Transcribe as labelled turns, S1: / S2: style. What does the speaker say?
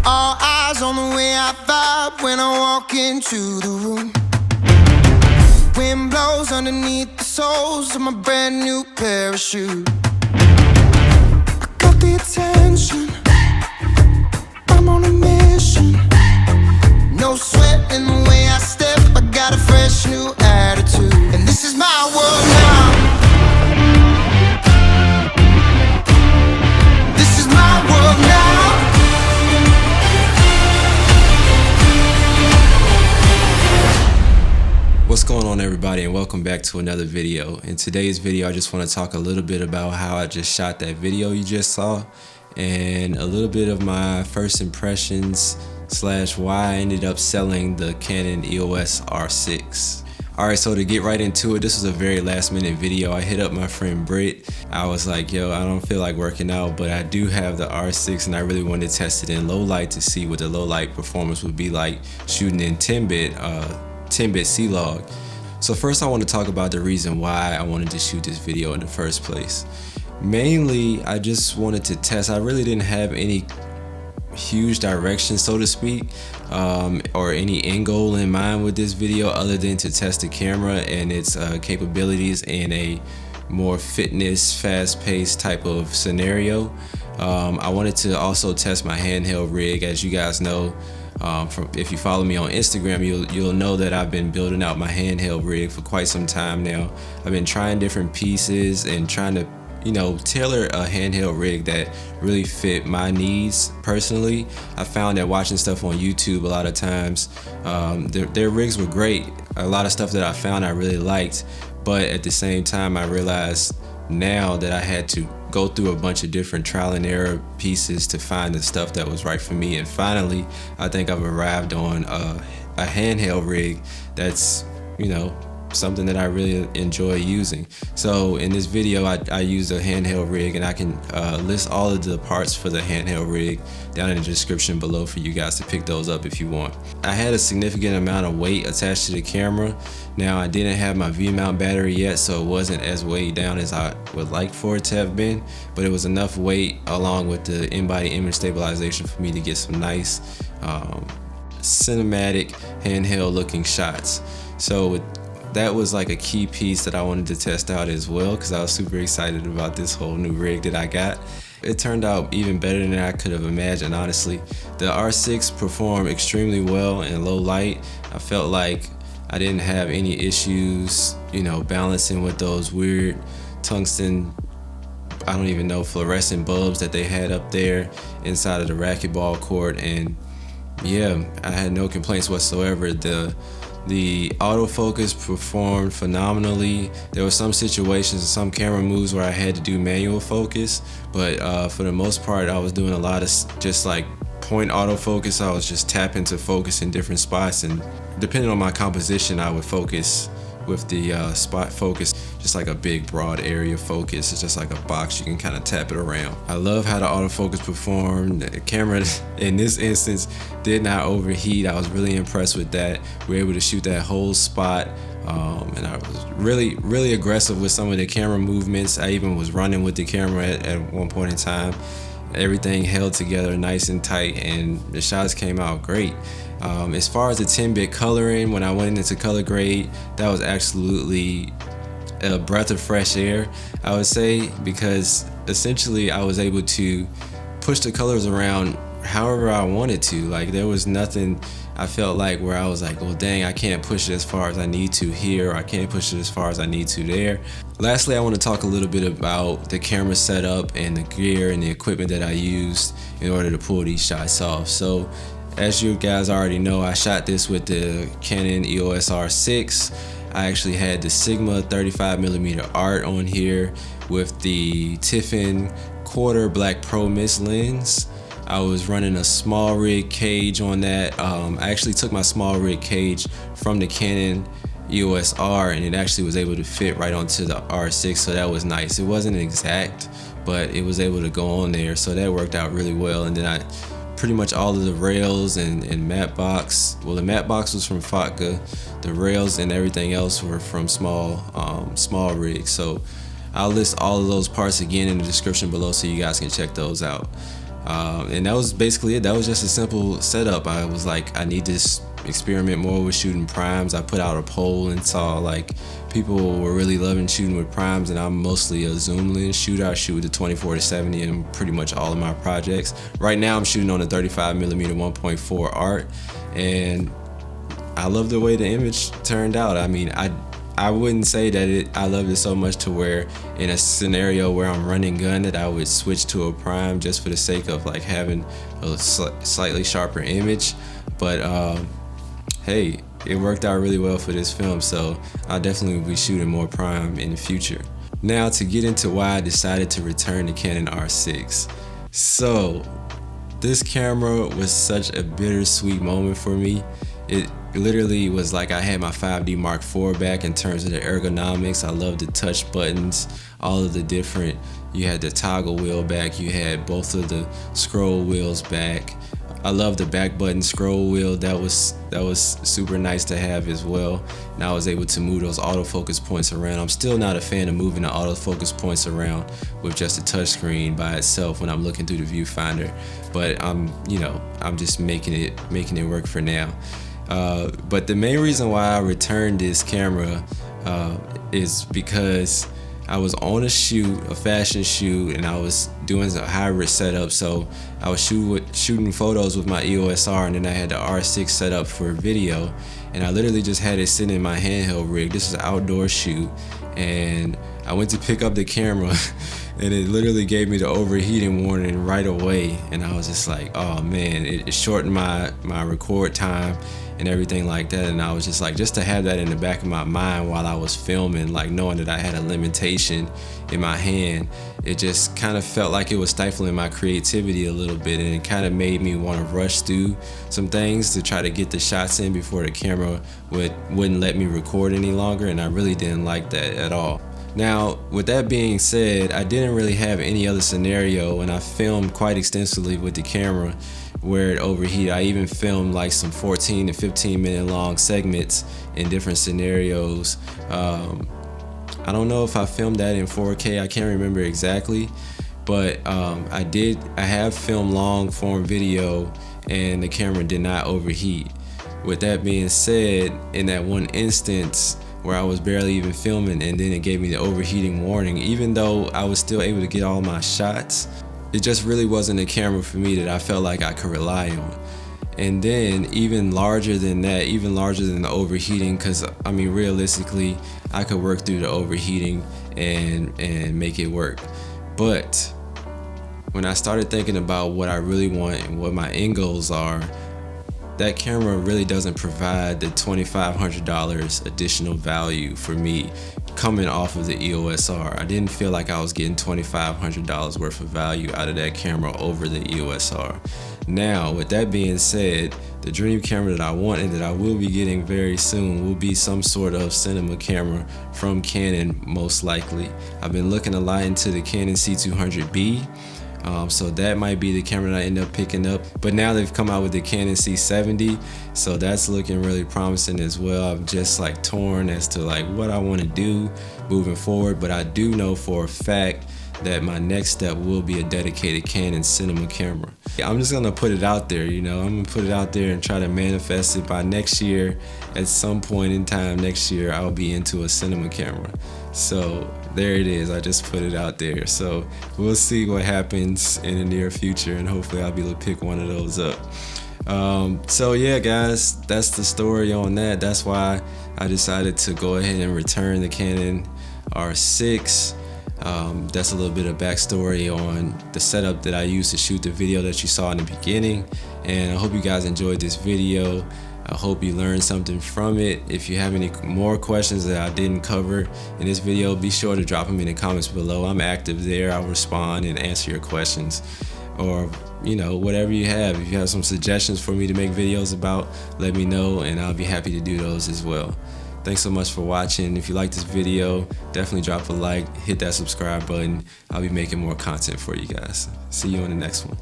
S1: All eyes on the way I vibe when I walk into the room. Wind blows underneath the soles of my brand new pair of shoes. I got the attention, I'm on a mission. No sweat in the way I step, I got a fresh new attitude. And this is my world now. This is my world now.
S2: What's going on, everybody, and welcome back to another video. In today's video, I just want to talk a little bit about how I just shot that video you just saw, and a little bit of my first impressions / why I ended up selling the Canon EOS R6. Alright, so to get right into it, this was a very last minute video. I hit up my friend Britt. I was like, yo, I don't feel like working out, but I do have the R6 and I really wanted to test it in low light to see what the low light performance would be like shooting in 10-bit C-Log. So first I want to talk about the reason why I wanted to shoot this video in the first place. Mainly, I just wanted to test. I really didn't have any huge direction, so to speak, or any end goal in mind with this video other than to test the camera and its capabilities in a more fitness, fast-paced type of scenario. I wanted to also test my handheld rig. As you guys know, if you follow me on Instagram, you'll know that I've been building out my handheld rig for quite some time now. I've been trying different pieces and trying to tailor a handheld rig that really fit my needs personally. I found that watching stuff on YouTube a lot of times, their rigs were great. A lot of stuff that I found I really liked, but at the same time I realized now that I had to go through a bunch of different trial and error pieces to find the stuff that was right for me. And finally, I think I've arrived on a handheld rig that's, something that I really enjoy using. So in this video, I use a handheld rig, and I can list all of the parts for the handheld rig down in the description below for you guys to pick those up if you want. I had a significant amount of weight attached to the camera. Now, I didn't have my V-mount battery yet, so it wasn't as weighed down as I would like for it to have been, but it was enough weight along with the in-body image stabilization for me to get some nice cinematic handheld looking shots. So that was like a key piece that I wanted to test out as well, because I was super excited about this whole new rig that I got. It turned out even better than I could have imagined, honestly. The R6 performed extremely well in low light. I felt like I didn't have any issues, balancing with those weird tungsten, I don't even know, fluorescent bulbs that they had up there inside of the racquetball court. And yeah, I had no complaints whatsoever. The autofocus performed phenomenally. There were some situations and some camera moves where I had to do manual focus, but for the most part, I was doing a lot of just like point autofocus. I was just tapping to focus in different spots, and depending on my composition, I would focus with the spot focus, just like a big broad area focus. It's just like a box, you can kind of tap it around. I love how the autofocus performed. The camera in this instance did not overheat. I was really impressed with that. We were able to shoot that whole spot, and I was really aggressive with some of the camera movements. I even was running with the camera at one point in time. Everything held together nice and tight, and the shots came out great. As far as the 10-bit coloring, when I went into color grade, that was absolutely a breath of fresh air, I would say, because essentially I was able to push the colors around however I wanted to. Like, there was nothing I felt like where I was like, well, dang, I can't push it as far as I need to here, or I can't push it as far as I need to there. Lastly, I want to talk a little bit about the camera setup and the gear and the equipment that I used in order to pull these shots off. So as you guys already know, I shot this with the Canon EOS R6. I actually had the Sigma 35mm art on here with the Tiffin quarter black Pro Mist lens. I was running a small rig cage on that. I actually took my small rig cage from the Canon EOS R, and it actually was able to fit right onto the R6, so that was nice. It wasn't exact, but it was able to go on there, so that worked out really well. And then pretty much all of the rails and matte box, well, the matte box was from Fotka, the rails and everything else were from small rig. So I'll list all of those parts again in the description below so you guys can check those out. And that was basically it. That was just a simple setup. I was like, I need to experiment more with shooting primes. I put out a poll and saw like people were really loving shooting with primes, and I'm mostly a zoom lens shooter. I shoot with the 24-70 in pretty much all of my projects. Right now I'm shooting on a 35mm 1.4 art, and I love the way the image turned out. I mean, I wouldn't say that I loved it so much to where in a scenario where I'm running gun that I would switch to a prime just for the sake of like having a slightly sharper image. But hey, it worked out really well for this film, so I'll definitely be shooting more prime in the future. Now to get into why I decided to return the Canon R6. So this camera was such a bittersweet moment for me. It literally was like I had my 5D Mark IV back in terms of the ergonomics. I love the touch buttons, all of the different, you had the toggle wheel back, you had both of the scroll wheels back. I love the back button scroll wheel. That was super nice to have as well. And I was able to move those autofocus points around. I'm still not a fan of moving the autofocus points around with just a touch screen by itself when I'm looking through the viewfinder. But I'm just making it work for now. But the main reason why I returned this camera is because I was on a fashion shoot, and I was doing a hybrid setup. So I was shooting photos with my EOS R, and then I had the R6 set up for video, and I literally just had it sitting in my handheld rig. This is an outdoor shoot, and I went to pick up the camera and it literally gave me the overheating warning right away, and I was just like, oh man, it shortened my record time and everything like that. And I was just like, just to have that in the back of my mind while I was filming, like knowing that I had a limitation in my hand, it just kind of felt like it was stifling my creativity a little bit, and it kind of made me want to rush through some things to try to get the shots in before the camera wouldn't let me record any longer, and I really didn't like that at all. Now, with that being said, I didn't really have any other scenario, and I filmed quite extensively with the camera where it overheated. I even filmed like some 14 to 15 minute long segments in different scenarios. I don't know if I filmed that in 4K, I can't remember exactly, but I have filmed long form video and the camera did not overheat. With that being said, in that one instance where I was barely even filming and then it gave me the overheating warning, even though I was still able to get all my shots, it just really wasn't a camera for me that I felt like I could rely on. And then even larger than that, even larger than the overheating, because I mean realistically I could work through the overheating and make it work. But when I started thinking about what I really want and what my end goals are, that camera really doesn't provide the $2,500 additional value for me coming off of the EOS R. I didn't feel like I was getting $2,500 worth of value out of that camera over the EOS R. Now, with that being said, the dream camera that I want and that I will be getting very soon will be some sort of cinema camera from Canon, most likely. I've been looking a lot into the Canon C200B. So that might be the camera that I end up picking up. But now they've come out with the Canon C70, so that's looking really promising as well. I'm just like torn as to like what I want to do moving forward, but I do know for a fact that my next step will be a dedicated Canon cinema camera. I'm just gonna put it out there, I'm gonna put it out there and try to manifest it by next year. At some point in time next year, I'll be into a cinema camera. So there it is, I just put it out there. So we'll see what happens in the near future, and hopefully I'll be able to pick one of those up. So yeah guys, that's the story on that. That's why I decided to go ahead and return the Canon R6. That's a little bit of backstory on the setup that I used to shoot the video that you saw in the beginning, and I hope you guys enjoyed this video. I hope you learned something from it. If you have any more questions that I didn't cover in this video, be sure to drop them in the comments below. I'm active there. I'll respond and answer your questions, or whatever you have. If you have some suggestions for me to make videos about, let me know and I'll be happy to do those as well. Thanks so much for watching. If you like this video, definitely drop a like, hit that subscribe button. I'll be making more content for you guys. See you on the next one.